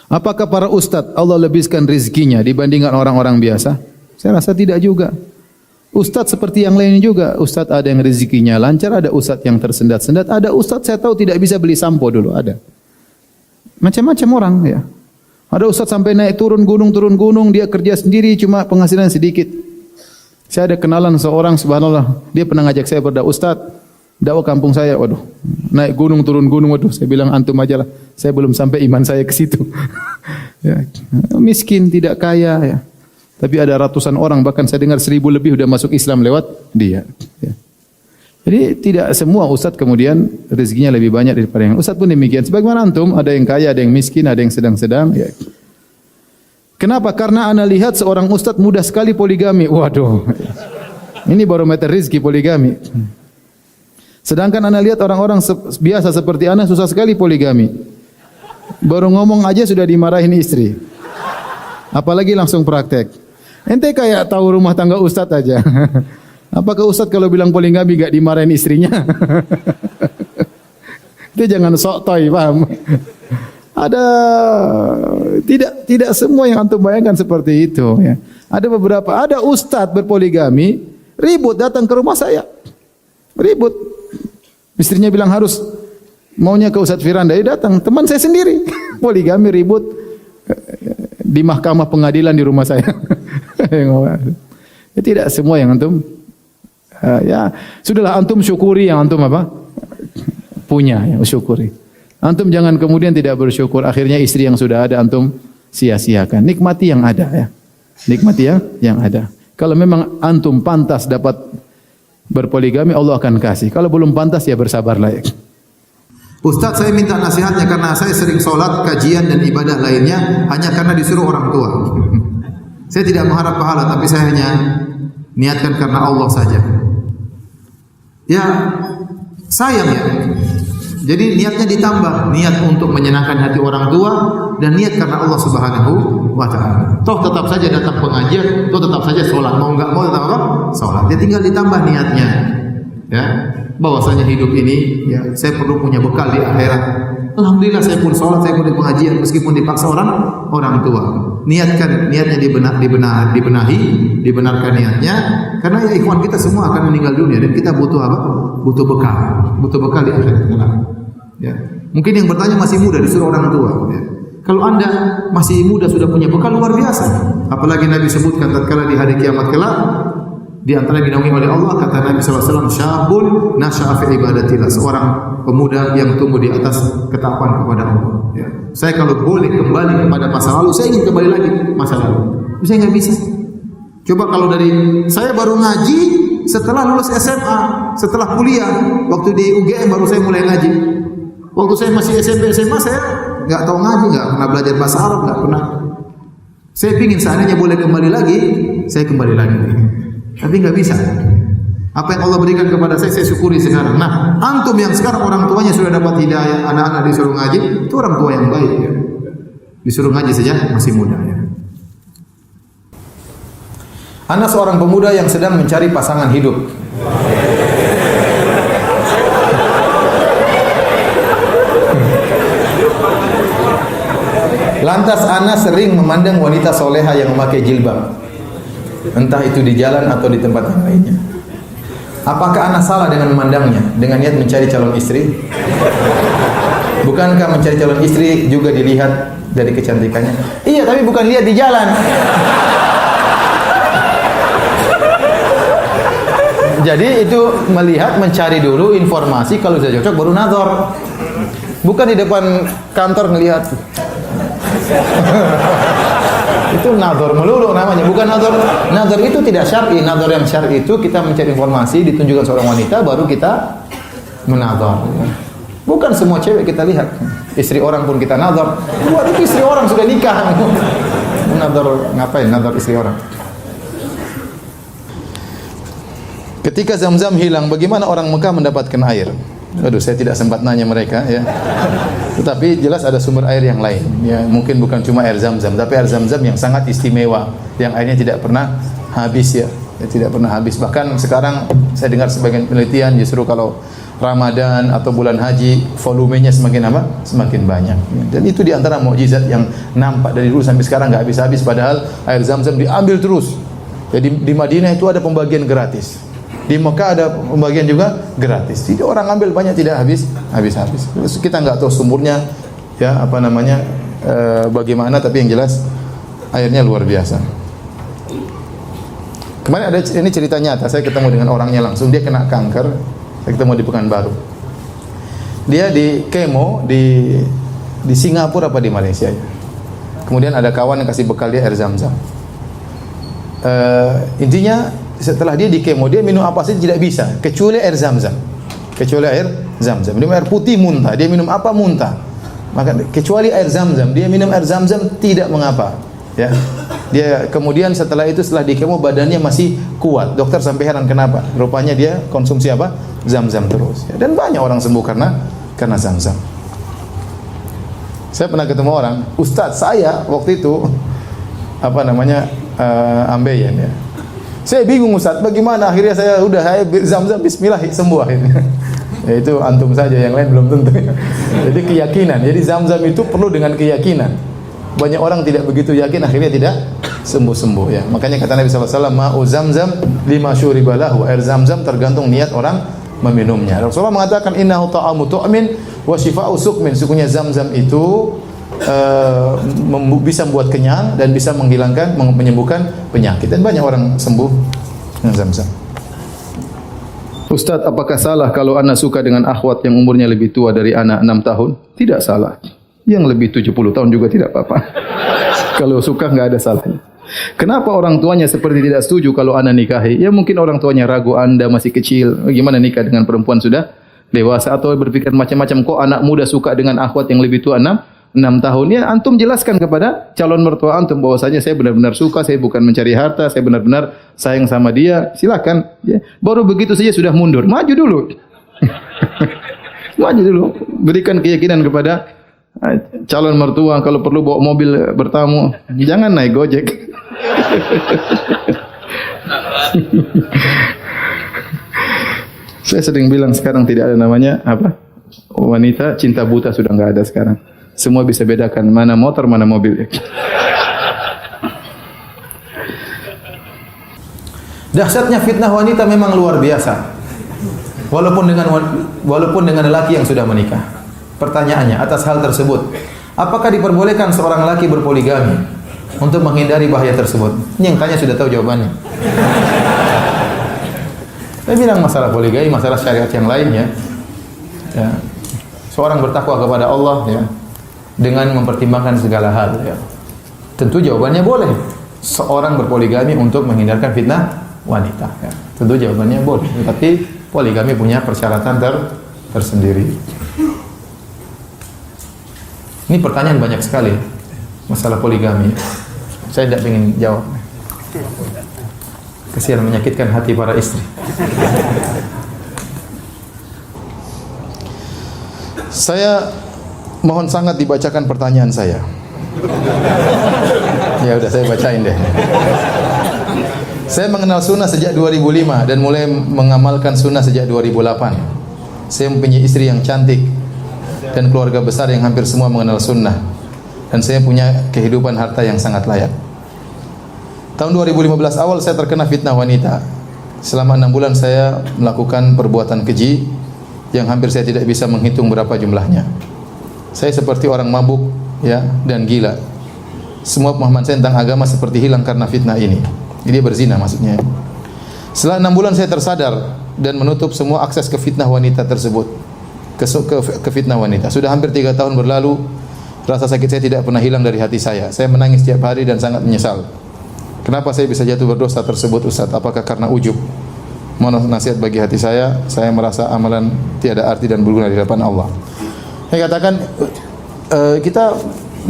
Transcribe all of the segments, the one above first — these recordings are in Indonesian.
Apakah para ustadz Allah lebihkan rezekinya dibandingkan orang-orang biasa? Saya rasa tidak juga. Ustadz seperti yang lain juga. Ustadz ada yang rezekinya lancar, ada ustadz yang tersendat-sendat, ada ustadz saya tahu tidak bisa beli sampo dulu, ada. Macam-macam orang ya. Ada ustadz sampai naik turun gunung, dia kerja sendiri cuma penghasilan sedikit. Saya ada kenalan seorang, subhanallah, dia pernah ngajak saya berdakwah, ustadz, dakwah kampung saya, waduh, naik gunung turun gunung, waduh, saya bilang antum aja lah, saya belum sampai iman saya ke situ. Ya, miskin, tidak kaya ya. Tapi ada ratusan orang, bahkan saya dengar 1000 lebih sudah masuk Islam lewat dia. Ya. Jadi tidak semua ustadz kemudian rezekinya lebih banyak daripada yang ustadz pun demikian. Sebagaimana antum, ada yang kaya, ada yang miskin, ada yang sedang-sedang. Ya. Kenapa? Karena ana lihat seorang ustadz mudah sekali poligami. Waduh, ini barometer rezeki poligami. Sedangkan ana lihat orang-orang biasa seperti ana susah sekali poligami. Baru ngomong aja sudah dimarahin istri. Apalagi langsung praktek. Ente kayak tahu rumah tangga ustadz aja. Apakah ustadz kalau bilang poligami gak dimarahin istrinya? Itu jangan sok toy, paham? Ada tidak semua yang antum bayangkan seperti itu ya. Ada beberapa, ada ustadz berpoligami, ribut datang ke rumah saya. Ribut. Istrinya bilang harus maunya ke Ustadz Firanda, dia datang, teman saya sendiri. Poligami ribut di mahkamah pengadilan di rumah saya. Ya, tidak semua yang antum ya sudahlah, antum syukuri yang antum apa punya, ya syukuri. Antum jangan kemudian tidak bersyukur akhirnya istri yang sudah ada antum sia-siakan. Nikmati yang ada ya. Nikmati yang ada. Kalau memang antum pantas dapat berpoligami, Allah akan kasih. Kalau belum pantas ya bersabarlah ya. Ustaz, saya minta nasihatnya karena saya sering sholat, kajian dan ibadah lainnya hanya karena disuruh orang tua. Saya tidak mengharap pahala, tapi saya hanya niatkan karena Allah saja. Ya, sayang ya. Jadi niatnya ditambah, niat untuk menyenangkan hati orang tua dan niat karena Allah Subhanahu wa taala. Toh tetap saja datang pengajian, toh tetap saja sholat, mau enggak mau tetap apa? Sholat. Dia tinggal ditambah niatnya. Ya, bahwasanya hidup ini ya saya perlu punya bekal di akhirat. Alhamdulillah saya pun sholat, saya pun di pengajian meskipun dipaksa orang tua. Niatnya dibenarkan niatnya karena ya ikhwan kita semua akan meninggal dunia dan kita butuh apa? Butuh bekal di akhirat kelak. Ya. Mungkin yang bertanya masih muda disuruh orang tua. Ya. Kalau anda masih muda sudah punya bekal luar biasa. Apalagi Nabi sebutkan tatkala di hari kiamat kelak di antara dinaungi oleh Allah, kata Nabi SAW, syabun nasya'a fi ibadatillah, seorang pemuda yang tumbuh di atas ketakwaan kepada Allah. Ya. Saya kalau boleh kembali kepada masa lalu, saya ingin kembali lagi masa lalu. Saya nggak bisa. Coba kalau dari saya baru ngaji setelah lulus SMA, setelah kuliah, waktu di UGM baru saya mulai ngaji. Waktu saya masih SMP SMA saya nggak tahu ngaji, nggak pernah belajar bahasa Arab, nggak pernah. Saya pingin seandainya boleh kembali lagi, saya kembali lagi. Tapi nggak bisa. Apa yang Allah berikan kepada saya syukuri sekarang. Nah, antum yang sekarang orang tuanya sudah dapat hidayah, anak-anak disuruh ngaji, itu orang tua yang baik ya. Disuruh ngaji saja masih muda ya. Ana seorang pemuda yang sedang mencari pasangan hidup. Lantas ana sering memandang wanita soleha yang memakai jilbab, entah itu di jalan atau di tempat yang lainnya. Apakah ana salah dengan memandangnya dengan niat mencari calon istri? Bukankah mencari calon istri juga dilihat dari kecantikannya? Iya, tapi bukan lihat di jalan. Jadi itu melihat, mencari dulu informasi, kalau sudah cocok baru nazar. Bukan di depan kantor ngelihat. Itu nazar melulu namanya, bukan nazar. Nazar itu tidak syar'i. Nazar yang syar'i itu kita mencari informasi, ditunjukkan seorang wanita, baru kita menazar. Bukan semua cewek kita lihat. Istri orang pun kita nazar. Buat itu istri orang sudah nikah. Nazar ngapain? Nazar istri orang. Ketika Zam-Zam hilang, bagaimana orang Mekah mendapatkan air? Aduh, saya tidak sempat nanya mereka ya. Tetapi jelas ada sumber air yang lain. Ya, mungkin bukan cuma air Zam-Zam, tapi air Zam-Zam yang sangat istimewa, yang airnya tidak pernah habis ya. Ya, tidak pernah habis. Bahkan sekarang saya dengar sebagian penelitian justru kalau Ramadan atau bulan haji volumenya semakin apa? Semakin banyak. Dan itu di antara mukjizat yang nampak dari dulu sampai sekarang enggak habis-habis, padahal air Zam-Zam diambil terus. Jadi di Madinah itu ada pembagian gratis. Di Mekah ada pembagian juga gratis. Jadi orang ambil banyak tidak habis-habis. Kita enggak tahu sumbernya ya apa namanya bagaimana, tapi yang jelas airnya luar biasa. Kemarin ada ini cerita nyata, saya ketemu dengan orangnya langsung, dia kena kanker. Saya ketemu di Pekanbaru. Dia di kemo di Singapura apa di Malaysia ya. Kemudian ada kawan yang kasih bekal dia air Zam-Zam. Intinya setelah dia di kemo, dia minum apa saja tidak bisa kecuali air Zam-Zam. Kecuali air Zam-Zam. Minum air putih muntah, dia minum apa muntah. Maka kecuali air Zam-Zam, dia minum air Zam-Zam tidak mengapa. Ya. Dia kemudian setelah itu setelah di kemo badannya masih kuat. Dokter sampai heran kenapa? Rupanya dia konsumsi apa? Zam-Zam terus. Ya. Dan banyak orang sembuh karena Zam-Zam. Saya pernah ketemu orang, Ustadz saya waktu itu apa namanya ambeien ya. Saya bingung Ustadz, bagaimana akhirnya saya Zam-Zam bismillah sembuh akhirnya. Ya itu antum saja, yang lain belum tentu. Jadi keyakinan. Jadi Zam-Zam itu perlu dengan keyakinan. Banyak orang tidak begitu yakin, akhirnya tidak sembuh-sembuh ya. Makanya kata Nabi SAW, ma'u Zam-Zam lima syuribalahu. Air Zam-Zam tergantung niat orang meminumnya. Rasulullah mengatakan innahu ta'amu tu'min wa shifa'u suqmin. Sesungguhnya Zam-Zam itu bisa membuat kenyang dan bisa menyembuhkan penyakit. Dan banyak orang sembuh dengan Zam-Zam. Ustaz, apakah salah kalau anak suka dengan akhwat yang umurnya lebih tua dari anak 6 tahun? Tidak salah. Yang lebih 70 tahun juga tidak apa-apa. Kalau suka enggak ada salahnya. Kenapa orang tuanya seperti tidak setuju kalau anak nikahi? Ya mungkin orang tuanya ragu Anda masih kecil. Bagaimana nikah dengan perempuan sudah dewasa, atau berpikir macam-macam, kok anak muda suka dengan akhwat yang lebih tua 6 tahun. Ya antum jelaskan kepada calon mertua antum bahwasanya saya benar-benar suka, saya bukan mencari harta, saya benar-benar sayang sama dia. Silakan ya. Baru begitu saja sudah mundur. Maju dulu. Maju dulu. Berikan keyakinan kepada calon mertua, kalau perlu bawa mobil bertamu, jangan naik Gojek. Saya sering bilang sekarang tidak ada namanya apa? Wanita cinta buta sudah enggak ada sekarang. Semua bisa bedakan mana motor, mana mobil. Dahsyatnya fitnah wanita memang luar biasa. Walaupun dengan lelaki yang sudah menikah. Pertanyaannya atas hal tersebut, apakah diperbolehkan seorang lelaki berpoligami untuk menghindari bahaya tersebut? Ini yang tanya sudah tahu jawabannya. Saya bilang masalah poligami, masalah syariat yang lainnya. Ya. Seorang bertakwa kepada Allah ya, dengan mempertimbangkan segala hal. Ya. Tentu jawabannya boleh. Seorang berpoligami untuk menghindarkan fitnah wanita. Ya. Tentu jawabannya boleh. Tapi poligami punya persyaratan tersendiri. Ini pertanyaan banyak sekali masalah poligami. Saya tidak ingin jawab. Kasihan menyakitkan hati para istri. Saya mohon sangat dibacakan pertanyaan saya. Ya udah saya bacain deh. Saya mengenal sunnah sejak 2005 dan mulai mengamalkan sunnah sejak 2008. Saya mempunyai istri yang cantik dan keluarga besar yang hampir semua mengenal sunnah, dan saya punya kehidupan harta yang sangat layak. Tahun 2015 awal saya terkena fitnah wanita. Selama 6 bulan saya melakukan perbuatan keji yang hampir saya tidak bisa menghitung berapa jumlahnya. Saya seperti orang mabuk ya dan gila. Semua pemahaman saya tentang agama seperti hilang karena fitnah ini. Dia berzina maksudnya. Setelah 6 bulan saya tersadar dan menutup semua akses ke fitnah wanita tersebut. Ke fitnah wanita. Sudah hampir 3 tahun berlalu, rasa sakit saya tidak pernah hilang dari hati saya. Saya menangis setiap hari dan sangat menyesal. Kenapa saya bisa jatuh berdosa tersebut, Ustaz? Apakah karena ujub? Mohon nasihat bagi hati saya. Saya merasa amalan tiada arti dan berguna di hadapan Allah. Saya katakan kita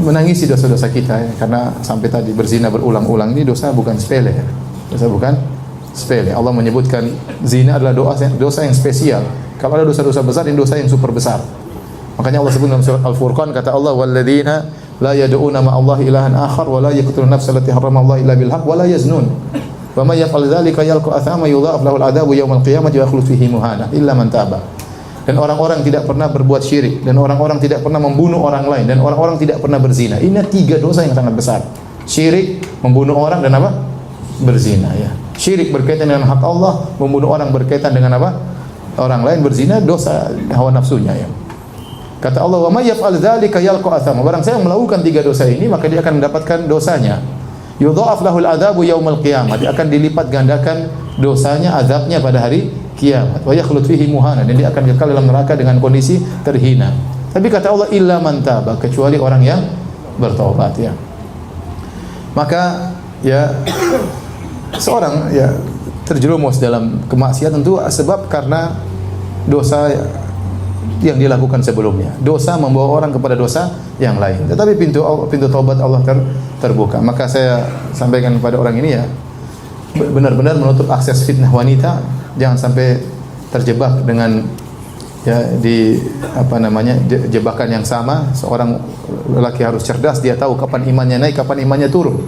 menangisi dosa-dosa kita ya, karena sampai tadi berzina berulang-ulang ini dosa bukan sepele ya. Dosa bukan sepele. Allah menyebutkan zina adalah dosa yang spesial. Kalau ada dosa-dosa besar, ini dosa yang super besar. Makanya Allah sebut dalam surat Al-Furqan, kata Allah, walladzina la yad'una ma'allahi ilahan akhar wa la yaqtuluna nafsa allati harrama Allah illa bil haqq wa la yaznun. Wa may yaf'al dzalika yalqa athama yudha'af lahu al-'adzabu yaumal qiyamati wa yakhlud fihi muhana illa man taba. Dan orang-orang tidak pernah berbuat syirik, dan orang-orang tidak pernah membunuh orang lain, dan orang-orang tidak pernah berzina. Ini 3 dosa yang sangat besar. Syirik, membunuh orang, dan apa? Berzina, ya. Syirik berkaitan dengan hak Allah, membunuh orang berkaitan dengan apa? Orang lain, berzina dosa hawa nafsunya, ya. Kata Allah, "Wa may yaf'al dzalika yalqa athama." Barang siapa yang melakukan 3 dosa ini, maka dia akan mendapatkan dosanya. Yudha'af lahul adzabu yaumal qiyamah. Dia akan dilipat gandakan dosanya, azabnya pada hari kiamat. Wa yakhlud fihi muhana, dan dia akan kekal dalam neraka dengan kondisi terhina. Tapi kata Allah, illa man taba, kecuali orang yang bertaubat, ya. Maka ya seorang ya terjerumus dalam kemaksiatan itu sebab karena dosa yang dilakukan sebelumnya. Dosa membawa orang kepada dosa yang lain. Tetapi pintu taubat Allah terbuka. Maka saya sampaikan kepada orang ini, ya, benar-benar menutup akses fitnah wanita. Jangan sampai terjebak dengan ya di apa namanya jebakan yang sama. Seorang lelaki harus cerdas. Dia tahu kapan imannya naik, kapan imannya turun.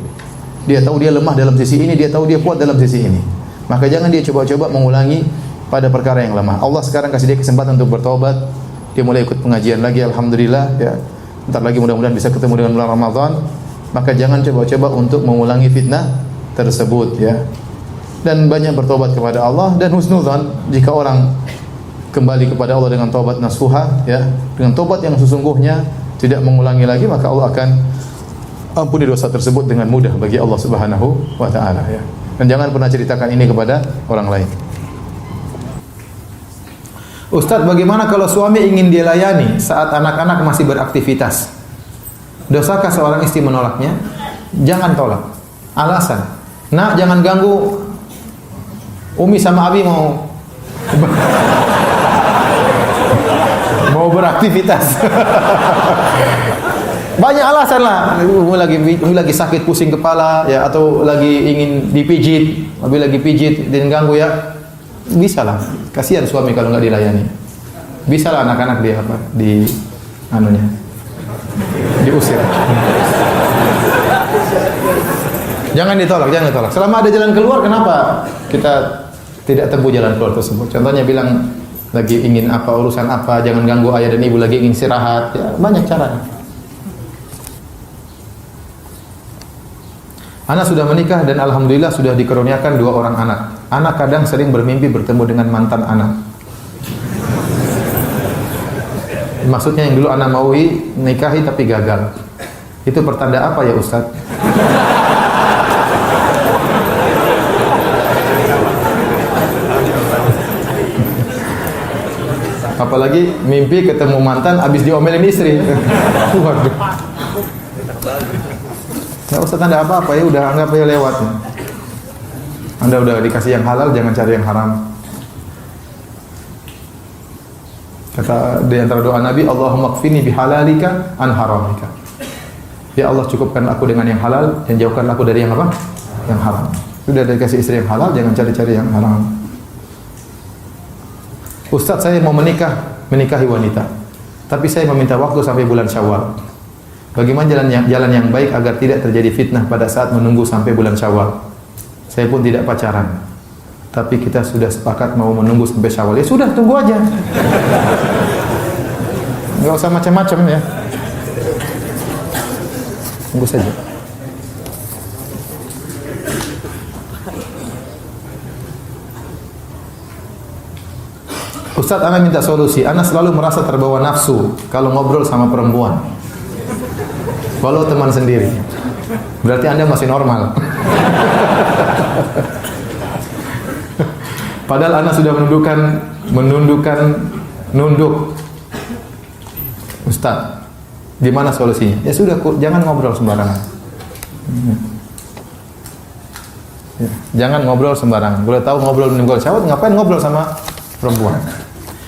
Dia tahu dia lemah dalam sisi ini, dia tahu dia kuat dalam sisi ini. Maka jangan dia coba-coba mengulangi pada perkara yang lemah. Allah sekarang kasih dia kesempatan untuk bertobat. Dia mulai ikut pengajian lagi, alhamdulillah, ya. Entar lagi mudah-mudahan bisa ketemu dengan bulan Ramadan. Maka jangan coba-coba untuk mengulangi fitnah tersebut, ya. Dan banyak bertobat kepada Allah, dan husnudzan jika orang kembali kepada Allah dengan tobat nasuha, ya, dengan tobat yang sesungguhnya, tidak mengulangi lagi, maka Allah akan ampuni dosa tersebut dengan mudah bagi Allah Subhanahu wa taala, ya. Dan jangan pernah ceritakan ini kepada orang lain. Ustaz, bagaimana kalau suami ingin dia layani saat anak-anak masih beraktivitas? Dosakah seorang istri menolaknya? Jangan tolak. Alasan, "Nak, jangan ganggu. Umi sama Abi mau beraktivitas." Banyak alasan lah. Umi lagi sakit, pusing kepala, ya, atau lagi ingin dipijit, Abi lagi pijit dan ganggu, ya. Bisa lah. Kasihan suami kalau nggak dilayani. Bisa lah anak-anak dia apa? Diusir. Jangan ditolak. Selama ada jalan keluar, kenapa kita tidak tempuh jalan keluar tersebut? Contohnya bilang lagi ingin apa, urusan apa, jangan ganggu ayah dan ibu lagi ingin istirahat, ya, banyak cara. Anak sudah menikah dan alhamdulillah sudah dikaruniakan 2 orang anak. Anak kadang sering bermimpi bertemu dengan mantan anak. Maksudnya yang dulu anak maui nikahi tapi gagal. Itu pertanda apa ya Ustaz? Apalagi mimpi ketemu mantan habis diomelin istri. Waduh. Nggak usah tanda apa-apa, ya udah anggap aja lewat. Anda udah dikasih yang halal, jangan cari yang haram. Kata di antara doa Nabi, Allahumma kfini bihalalika an haramika. Ya Allah, cukupkan aku dengan yang halal dan jauhkan aku dari yang apa? Yang haram. Sudah dikasih istri yang halal, jangan cari-cari yang haram. Ustaz, saya mau menikahi wanita, tapi saya meminta waktu sampai bulan Syawal. Bagaimana jalan yang baik agar tidak terjadi fitnah pada saat menunggu sampai bulan Syawal? Saya pun tidak pacaran, tapi kita sudah sepakat mau menunggu sampai Syawal. Ya sudah, tunggu aja. Enggak usah macam-macam, ya. Tunggu saja. Ustaz, ana minta solusi. Ana selalu merasa terbawa nafsu kalau ngobrol sama perempuan. Walau teman sendiri. Berarti Anda masih normal. Padahal Anda sudah nunduk. Ustaz, gimana solusinya? Ya sudah, jangan ngobrol sembarangan. Ya, jangan ngobrol sembarangan. Boleh tahu ngobrol syahwat, ngapain ngobrol sama perempuan?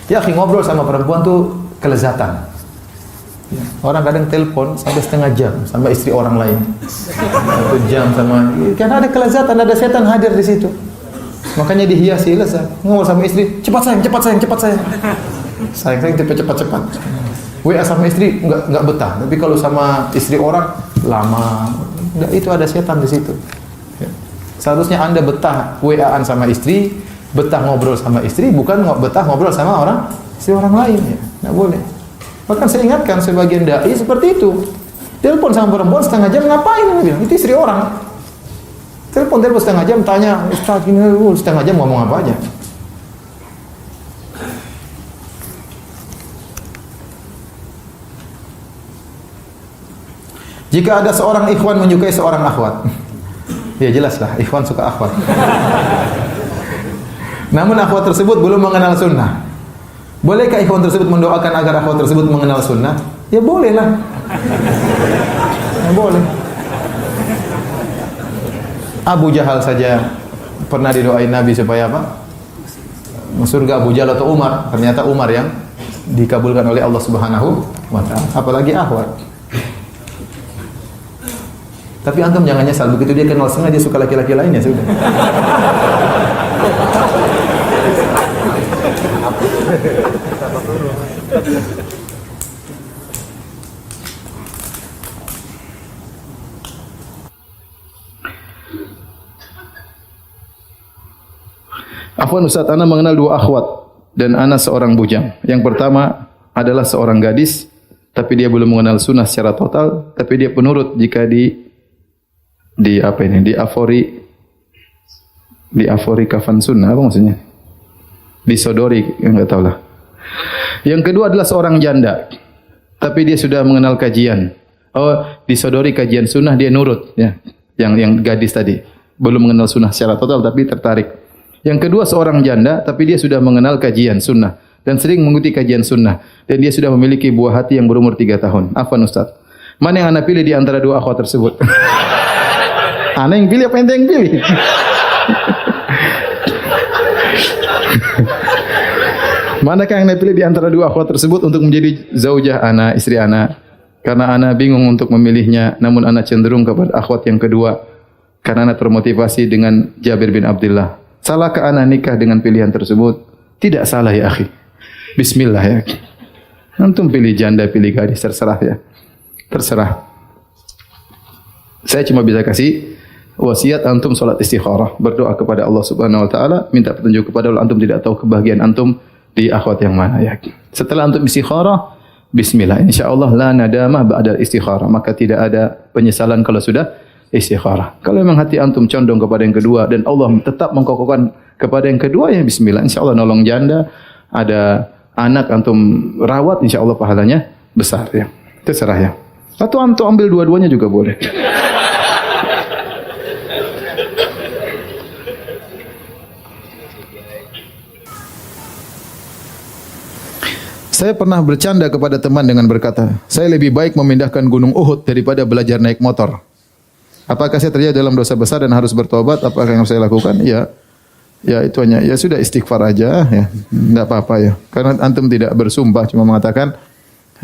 Ya, ngobrol sama perempuan tuh kelezatan. Orang kadang telepon sampai setengah jam sama istri orang lain. 1 jam sama, karena ada kelezatan, ada setan hadir di situ. Makanya dihiasi lezat. Ngomong sama istri, cepat sayang. Sayang cepat. WA sama istri enggak betah, tapi kalau sama istri orang lama. Itu ada setan di situ. Ya. Seharusnya Anda betah WA-an sama istri, betah ngobrol sama istri, bukan betah ngobrol sama istri orang lain. Ya, nggak boleh. Bahkan saya ingatkan sebagian dai seperti itu. Telepon sama perempuan setengah jam ngapain? Dia bilang, itu istri orang. Telepon setengah jam, tanya, Ustaz ini setengah jam ngomong apa aja. Jika ada seorang ikhwan menyukai seorang akhwat, ya jelaslah ikhwan suka akhwat. Namun akhwat tersebut belum mengenal sunnah. Bolehkah ikhwan tersebut mendoakan agar akhwat tersebut mengenal sunnah? Ya bolehlah. Ya boleh. Abu Jahal saja pernah didoain Nabi supaya apa? Surga Abu Jahal atau Umar. Ternyata Umar yang dikabulkan oleh Allah Subhanahu wa taala. Apalagi akhwat. Tapi antum jangan nyesal, begitu dia kenal sunnah dia suka laki-laki lain ya sudah. Afwan Ustaz, ana mengenal dua akhwat dan ana seorang bujang. Yang pertama adalah seorang gadis, tapi dia belum mengenal sunnah secara total, tapi dia penurut jika di afori kafan sunnah, apa maksudnya? Disodori, enggak tahu lah. Yang kedua adalah seorang janda, tapi dia sudah mengenal kajian. Oh, disodori kajian sunnah dia nurut, ya. Yang gadis tadi belum mengenal sunnah secara total tapi tertarik. Yang kedua seorang janda, tapi dia sudah mengenal kajian sunnah dan sering mengikuti kajian sunnah dan dia sudah memiliki buah hati yang berumur 3 tahun. Afwan Ustaz, mana yang anda pilih di antara dua akhwat tersebut? Ana yang pilih apa ente yang pilih? Manakah yang anda pilih di antara dua akhwat tersebut untuk menjadi zaujah ana, istri ana? Karena ana bingung untuk memilihnya, namun ana cenderung kepada akhwat yang kedua karena ana termotivasi dengan Jabir bin Abdullah. Salahkah ana nikah dengan pilihan tersebut? Tidak salah ya akhi. Bismillah ya. Antum pilih janda, pilih gadis, terserah ya. Terserah. Saya cuma bisa kasih wasiat antum salat istikharah, berdoa kepada Allah Subhanahu wa taala, minta petunjuk kepada Allah. Antum tidak tahu kebahagiaan antum di akhwat yang mana ya. Setelah antum istikharah, bismillah, insyaallah la nadamah ba'da istikharah, maka tidak ada penyesalan kalau sudah istikharah. Kalau memang hati antum condong kepada yang kedua dan Allah tetap mengkokohkan kepada yang kedua, ya bismillah, insyaallah nolong janda, ada anak antum rawat, insyaallah pahalanya besar ya. Terserah ya. Atau antum ambil dua-duanya juga boleh. Saya pernah bercanda kepada teman dengan berkata, saya lebih baik memindahkan gunung Uhud daripada belajar naik motor. Apakah saya terjadi dalam dosa besar dan harus bertobat? Apakah yang harus saya lakukan? Ya itu hanya, ya sudah istighfar aja, ya, tidak apa-apa ya. Karena antum tidak bersumpah, cuma mengatakan,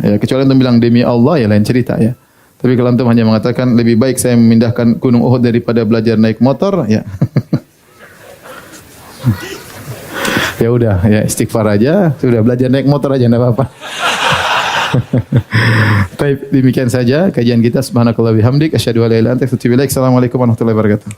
ya kecuali antum bilang demi Allah, ya lain cerita ya. Tapi kalau antum hanya mengatakan lebih baik saya memindahkan gunung Uhud daripada belajar naik motor, ya. Ya udah, ya istighfar aja, sudah belajar naik motor aja enggak apa-apa. Baik, demikian saja kajian kita. Subhanakallah bihamdik, asyhadu an la ilaha illa anta astaghfiruka wa atubu ilaik. Assalamualaikum warahmatullahi wabarakatuh.